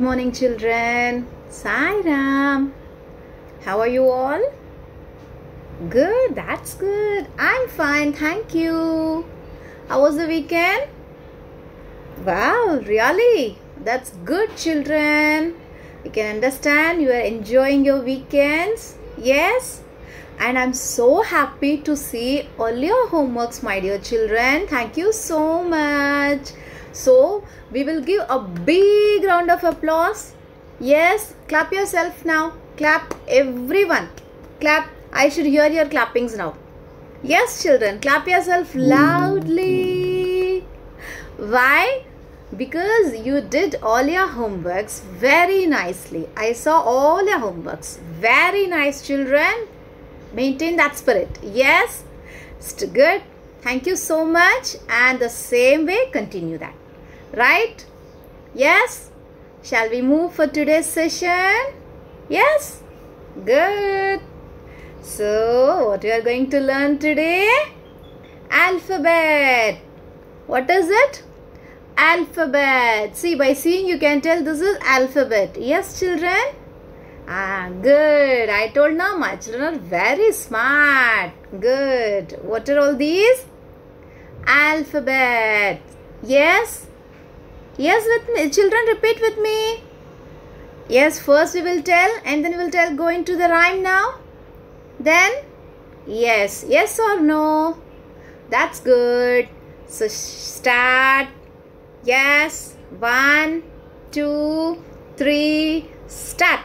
morning, children. Sai Ram. How are you all? Good, that's good. I'm fine, thank you. How was the weekend? Wow, really? That's good, children. You can understand you are enjoying your weekends. Yes? And I'm so happy to see all your homeworks, my dear children. Thank you so much. So, we will give a big round of applause. Yes, clap yourself now. Clap, everyone. Clap. I should hear your clappings now. Yes, children, clap yourself loudly. Why? Because you did all your homeworks very nicely. I saw all your homeworks. Very nice, children. Maintain that spirit. Yes, it's good. Thank you so much. And the same way, continue that. Right? Yes? Shall we move for today's session? Yes? Good. So, what we are going to learn today? Alphabet. What is it? Alphabet. See, by seeing you can tell this is alphabet. Yes, children? Good. I told now my children are very smart. Good. What are all these? Alphabet. Yes? Yes, with me. Children, repeat with me. Yes, first we will tell and then we will tell go into the rhyme now. Then, yes. Yes or no? That's good. So, start. Yes. 1, 2, 3, start.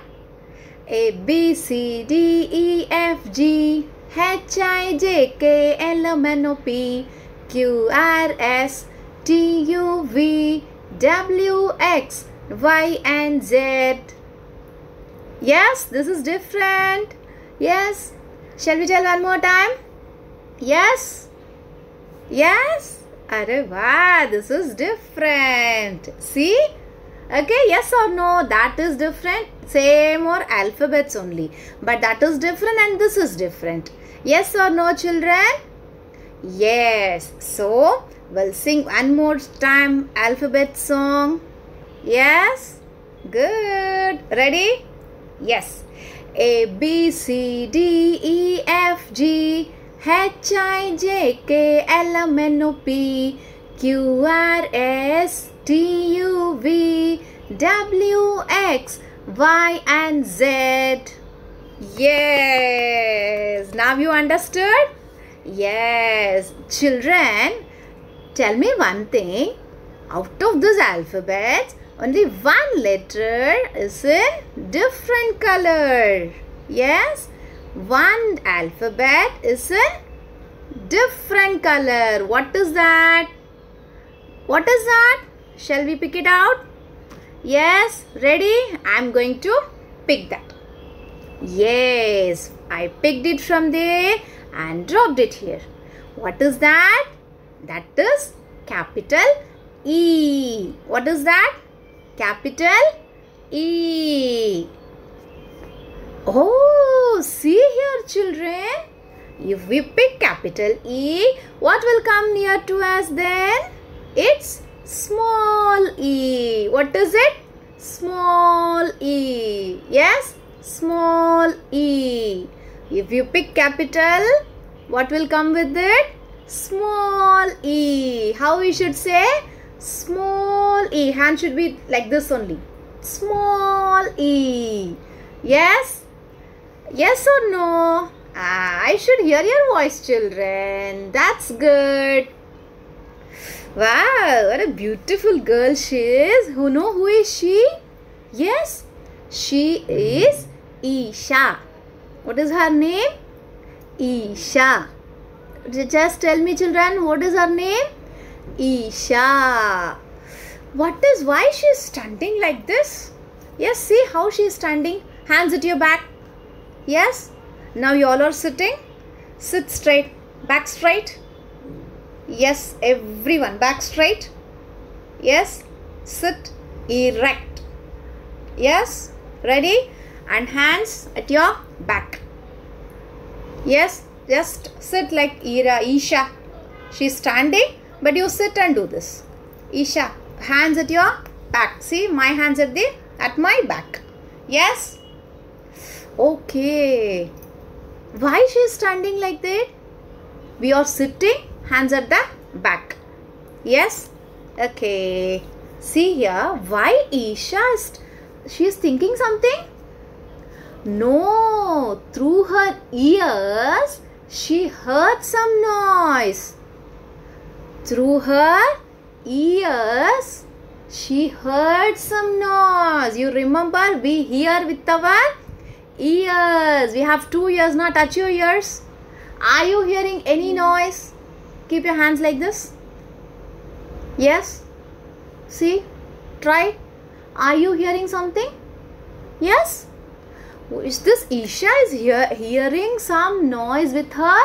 A, B, C, D, E, F, G, H, I, J, K, L, M, N, O, P, Q, R, S, T, U, V, W, X, Y, and Z. Yes, this is different. Yes. Shall we tell one more time? Yes. Yes. Arey wow, this is different. See? Okay, yes or no? That is different. Same or alphabets only. But that is different and this is different. Yes or no, children? Yes. So, we'll sing one more time alphabet song. Yes? Good. Ready? Yes. A, B, C, D, E, F, G, H, I, J, K, L, M, N, O, P, Q, R, S, T, U, V, W, X, Y, and Z. Yes. Now you understood? Yes. Children, tell me one thing. Out of this alphabet, only one letter is in different color. Yes? One alphabet is in different color. What is that? What is that? Shall we pick it out? Yes. Ready? I am going to pick that. Yes. I picked it from there and dropped it here. What is that? That is capital E. What is that? Capital E. Oh, see here, children. If we pick capital E, what will come near to us then? It's small e. What is it? Small e. Yes, small e. If you pick capital, what will come with it? Small e. How we should say? Small e. Hand should be like this only. Small e. Yes? Yes or no? I should hear your voice, children. That's good. Wow, what a beautiful girl she is. Who is she? Yes, she is Isha. What is her name? Isha. Just tell me, children, what is her name? Isha. Why she is standing like this? Yes, see how she is standing. Hands at your back. Yes. Now you all are sitting. Sit straight. Back straight. Yes, everyone. Back straight. Yes. Sit erect. Yes. Ready? And hands at your back. Yes. Just sit like Isha. She is standing. But you sit and do this. Isha. Hands at your back. See, my hands at at my back. Yes? Okay. Why she is standing like that? We are sitting, hands at the back. Yes? Okay. See here, why Isha she is thinking something? No, through her ears she heard some noise. Through her ears she heard some noise. You remember, we hear with our ears. We have 2 ears. Now touch your ears. Are you hearing any noise? Keep your hands like this. Yes? See? Try. Are you hearing something? Yes? Is this Isha is hearing some noise with her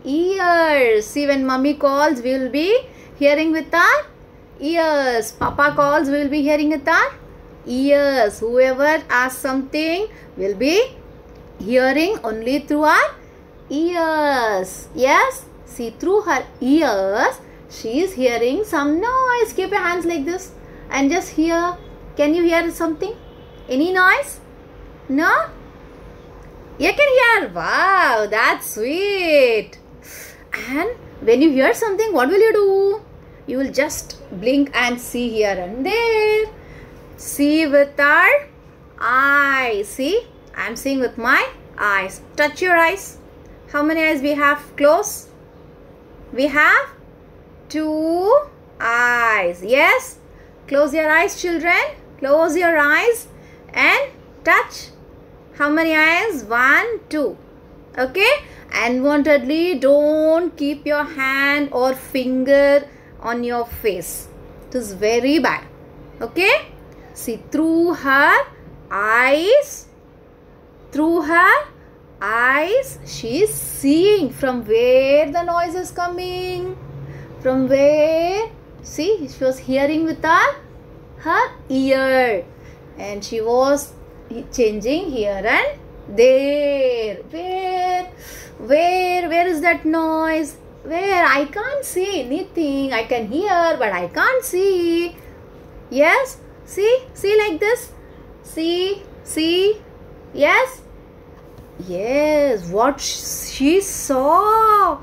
ears. See, when mummy calls, we will be hearing with our ears. Papa calls, we will be hearing with our ears. Whoever asks something will be hearing only through our ears. Yes? See, through her ears, she is hearing some noise. Keep your hands like this and just hear. Can you hear something? Any noise? No? You can hear. Wow, that's sweet. And when you hear something, what will you do? You will just blink and see here and there. See with our eyes. See? I am seeing with my eyes. Touch your eyes. How many eyes we have? Close. We have 2 eyes. Yes? Close your eyes, children. Close your eyes and touch. How many eyes? 1, 2. Okay? Unwantedly, don't keep your hand or finger on your face. It is very bad. Okay? See, through her eyes, she is seeing from where the noise is coming. From where? See, she was hearing with her ear. And she was changing here and there. Where is that noise? Where? I can't see anything. I can hear, but I can't see. Yes? See like this. See. Yes? Yes, what she saw.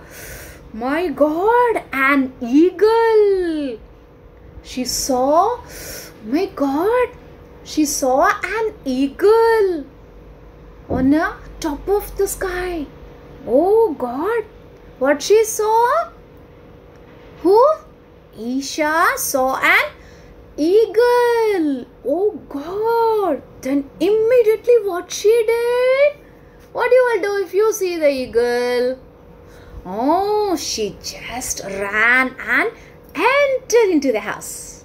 My God, an eagle. She saw, my God, she saw an eagle on the top of the sky. Oh God, what she saw? Who? Isha saw an eagle. Oh God, then immediately what she did? What you will do if you see the eagle? Oh, she just ran and entered into the house.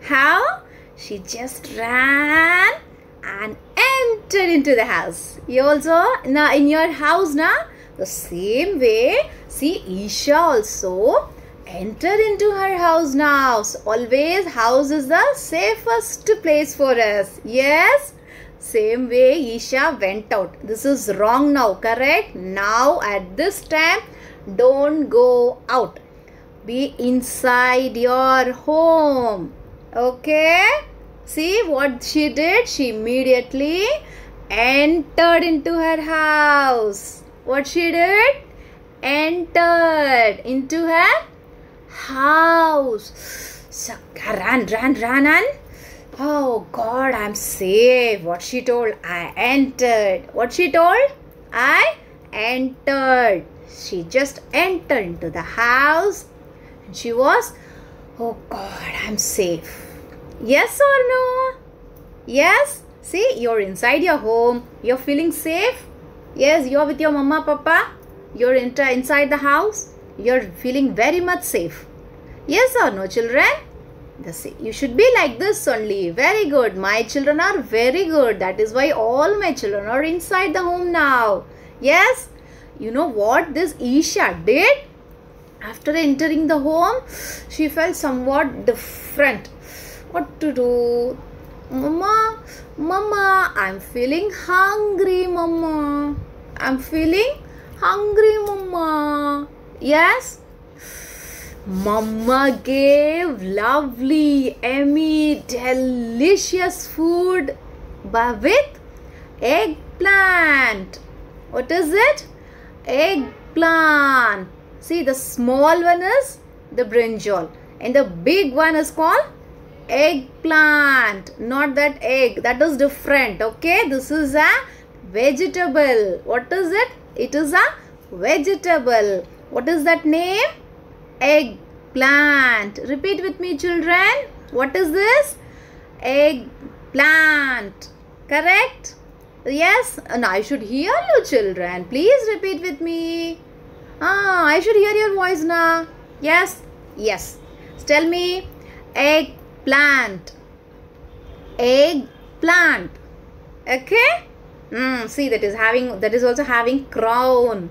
How? She just ran and entered into the house. You also, now in your house now, the same way, see Isha also entered into her house now. So always house is the safest place for us. Yes? Same way Isha went out. This is wrong now, correct? Now at this time, don't go out. Be inside your home. Okay? See what she did? She immediately entered into her house. What she did? Entered into her house. So ran and oh God, I'm safe. What she told? I entered. What she told? I entered. She just entered into the house and she was, oh God, I'm safe. Yes or no? Yes? See, you're inside your home. You're feeling safe. Yes, you're with your mama, papa. You're inside the house. You're feeling very much safe. Yes or no, children? You should be like this only. Very good. My children are very good. That is why all my children are inside the home now. Yes? You know what this Isha did? After entering the home, she felt somewhat different. What to do? Mama, I'm feeling hungry, Mama. I'm feeling hungry, Mama. Yes? Mama gave lovely, yummy, delicious food with eggplant. What is it? Eggplant. See, the small one is the brinjal and the big one is called eggplant. Not that egg. That is different. Okay. This is a vegetable. What is it? It is a vegetable. What is that name? Eggplant. Repeat with me, children. What is this? Eggplant. Correct? Yes. And I should hear you, children. Please repeat with me. I should hear your voice now. Yes. Yes. Tell me. Eggplant. Eggplant. Okay. See, that is also having crown.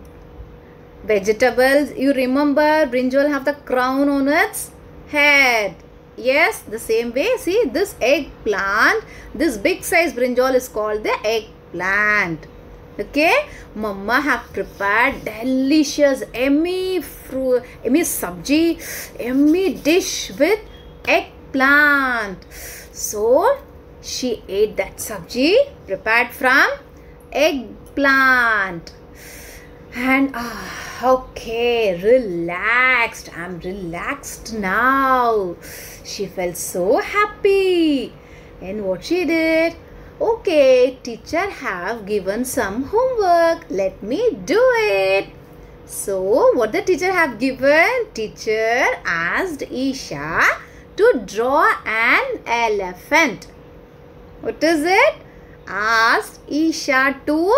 Vegetables, you remember brinjal have the crown on its head. Yes, the same way. See, this eggplant, this big size brinjal is called the eggplant. Okay, Mama have prepared delicious, yummy fruit, yummy sabji, yummy dish with eggplant. So she ate that sabji prepared from eggplant. And okay, relaxed. I'm relaxed now. She felt so happy. And what she did? Okay, teacher have given some homework. Let me do it. So, what the teacher have given? Teacher asked Isha to draw an elephant. What is it? Asked Isha to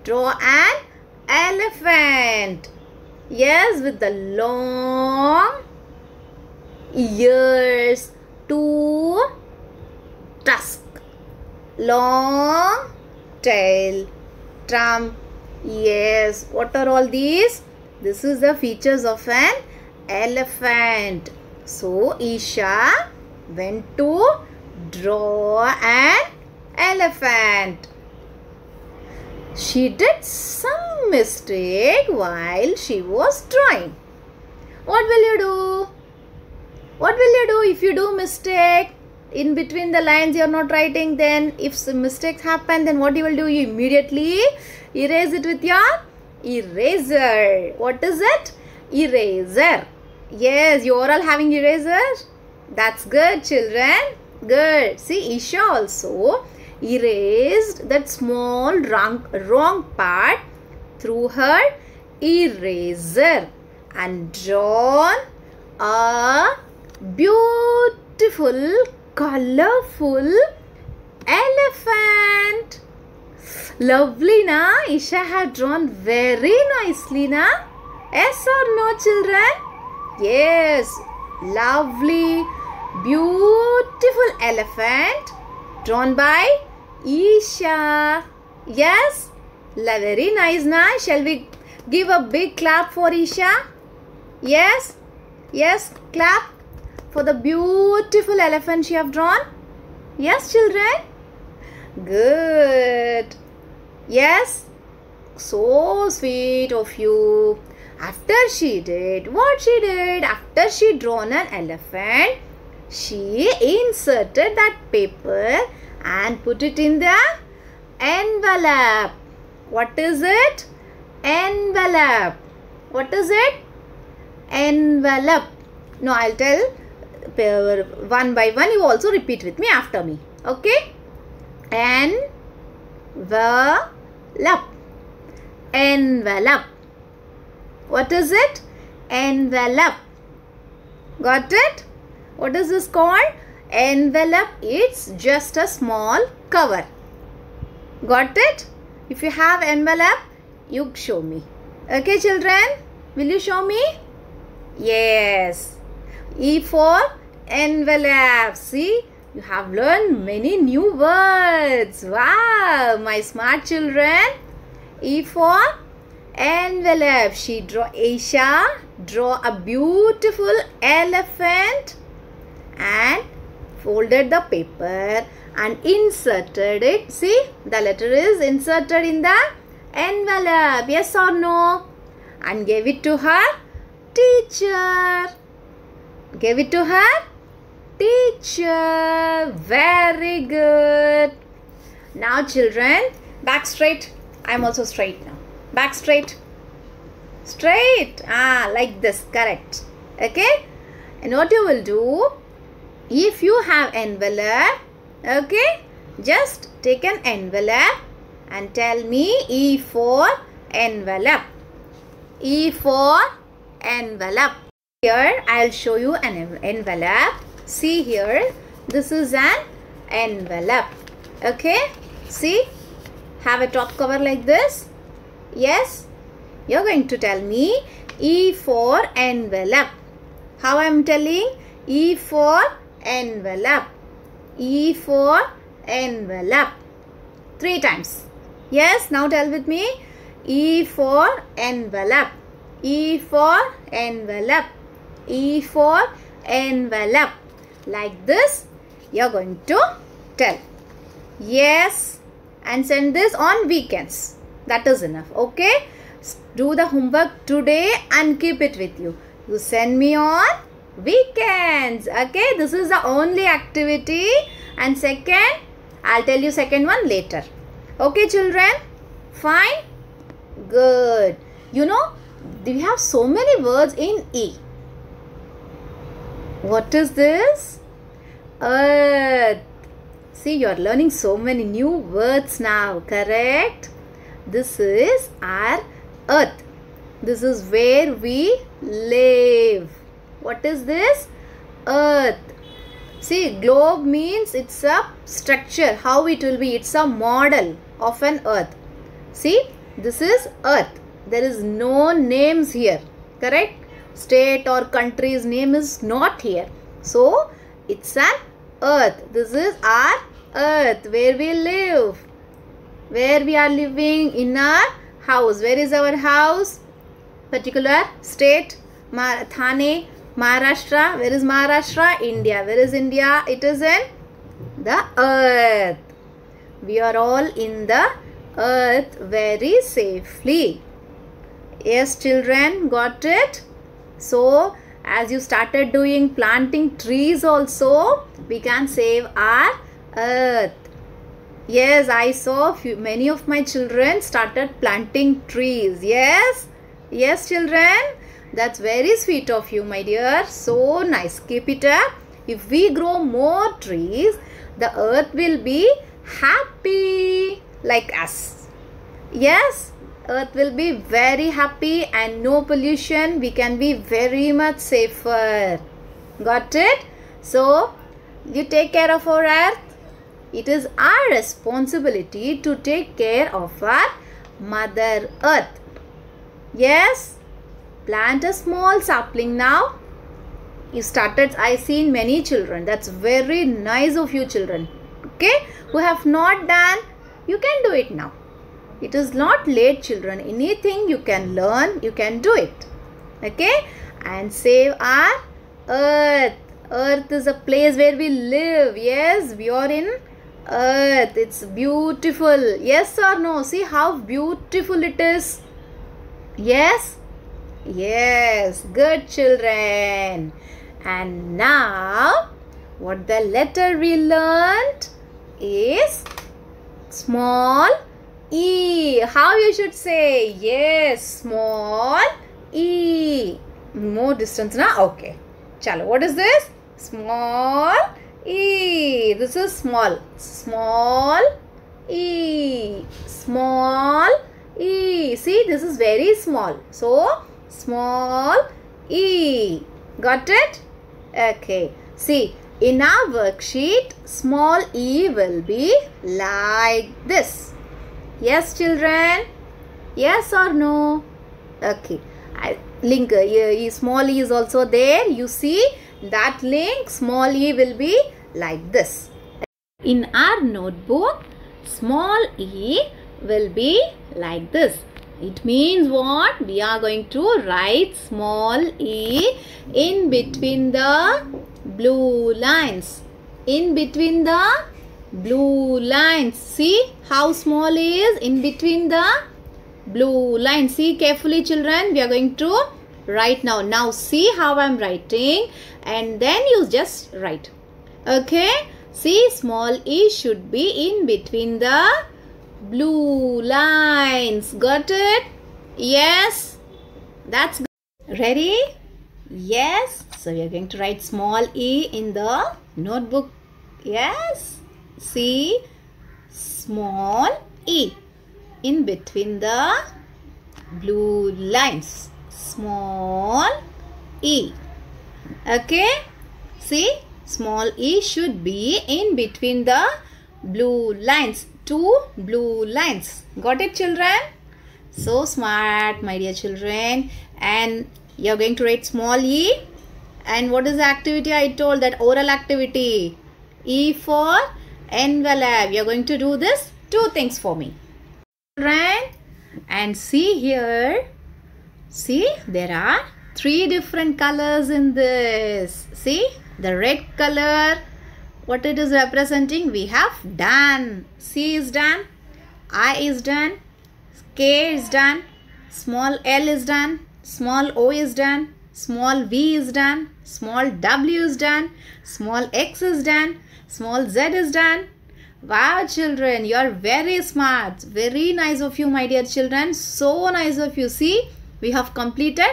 draw an elephant. Yes, with the long ears, two tusks, long tail, trunk. Yes, what are all these? This is the features of an elephant. So Isha went to draw an elephant. She did some mistake while she was drawing. What will you do? What will you do if you do mistake? In between the lines you are not writing, then if some mistakes happen, then what you will do? You immediately erase it with your eraser. What is it? Eraser. Yes, you are all having eraser. That's good, children. Good. See, Isha also erased that small wrong part through her eraser and drawn a beautiful, colorful elephant. Lovely, na? Isha had drawn very nicely, na? Yes or no, children? Yes. Lovely, beautiful elephant drawn by Isha. Yes. Very nice, na? Shall we give a big clap for Isha? Yes. Yes. Clap for the beautiful elephant she have drawn. Yes, children. Good. Yes. So sweet of you. After she did what she did, after she drawn an elephant, she inserted that paper and put it in the envelope. What is it? Envelope. What is it? Envelope. No, I'll tell one by one. You also repeat with me after me. Okay? Envelope. Envelope. What is it? Envelope. Got it? What is this called? Envelope. It's just a small cover. Got it? If you have envelope, you show me. Okay, children? Will you show me? Yes. E for envelope. See? You have learned many new words. Wow, my smart children. E for envelope. Isha draw a beautiful elephant and folded the paper and inserted it. See, the letter is inserted in the envelope. Yes or no? And gave it to her teacher. Give it to her. Teacher. Very good. Now children, back straight. I am also straight now. Back straight. Straight. Like this. Correct. Okay. And what you will do, if you have envelope, okay, just take an envelope and tell me E for envelope. E for envelope. Here I will show you an envelope. See here, this is an envelope. Okay, see, have a top cover like this. Yes, you are going to tell me E for envelope. How I am telling? E for envelope. E for envelope. 3 times. Yes, now tell with me. E for envelope. E for envelope. E for envelope. Like this, you are going to tell. Yes, and send this on weekends. That is enough. Okay, do the homework today and keep it with you. You send me on weekends. Okay, this is the only activity, and second, I'll tell you second one later. Okay children, fine, good. You know, we have so many words in E. What is this? Earth. See, you are learning so many new words now, correct? This is our earth. This is where we live. What is this? Earth. See, globe means it's a structure. How it will be? It's a model of an earth. See, this is earth. There is no names here. Correct? State or country's name is not here. So, it's an earth. This is our earth where we live. Where we are living in our house. Where is our house? Particular state. Thane, Maharashtra. Where is Maharashtra? India. Where is India? It is in the earth. We are all in the earth very safely. Yes children, got it? So as you started doing planting trees also, we can save our earth. Yes, I saw many of my children started planting trees. Yes, yes children, that's very sweet of you my dear. So nice, keep it up. If we grow more trees, the earth will be happy like us. Yes, earth will be very happy and no pollution. We can be very much safer. Got it? So, you take care of our earth. It is our responsibility to take care of our Mother Earth. Yes, plant a small sapling now. You started, I seen many children. That's very nice of you children. Okay, who have not done, you can do it now. It is not late children. Anything you can learn, you can do it. Okay, and save our earth. Earth is a place where we live. Yes, we are in earth. It's beautiful. Yes or no? See how beautiful it is. Yes, yes, good children. And now what the letter we learned is small e. How you should say? Yes, small e. More distance now. Okay, chalo, what is this? Small e. This is small. Small e. Small e. See, this is very small. So, small e. Got it? Okay. See, in our worksheet, small e will be like this. Yes, children? Yes or no? Okay. Link, small e is also there. You see, that link, small e will be like this. In our notebook, small e will be like this. It means what? We are going to write small e in between the blue lines. In between the blue lines. See how small is in between the blue lines. See carefully children. We are going to Right now. Now see how I'm writing and then you just write. Okay. See, small e should be in between the blue lines. Got it? Yes. That's good. Ready? Yes. So we are going to write small e in the notebook. Yes. See, small e in between the blue lines. Small e. Okay. See, small e should be in between the blue lines. Two blue lines. Got it, children? So smart, my dear children. And you are going to write small e. And what is the activity I told? That oral activity. E for envelope. You are going to do this two things for me. Children. And see here. See, there are three different colors in this. See, the red color, what it is representing? We have done. C is done, I is done, K is done, small l is done, small o is done, small v is done, small w is done, small x is done, small z is done. Wow, children, you are very smart. Very nice of you, my dear children. So nice of you. See, we have completed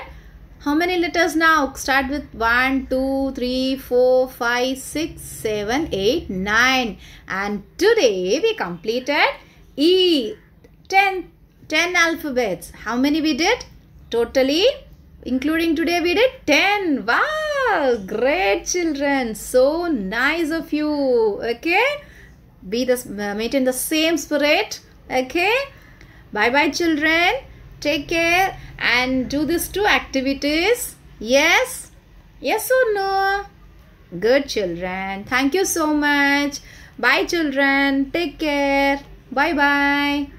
how many letters now? Start with 1, 2, 3, 4, 5, 6, 7, 8, 9. And today we completed E. 10 alphabets. How many we did? Totally, including today, we did 10. Wow, great children. So nice of you. Okay. Maintain the same spirit. Okay. Bye bye, children. Take care and do these two activities. Yes? Yes or no? Good, children. Thank you so much. Bye, children. Take care. Bye bye.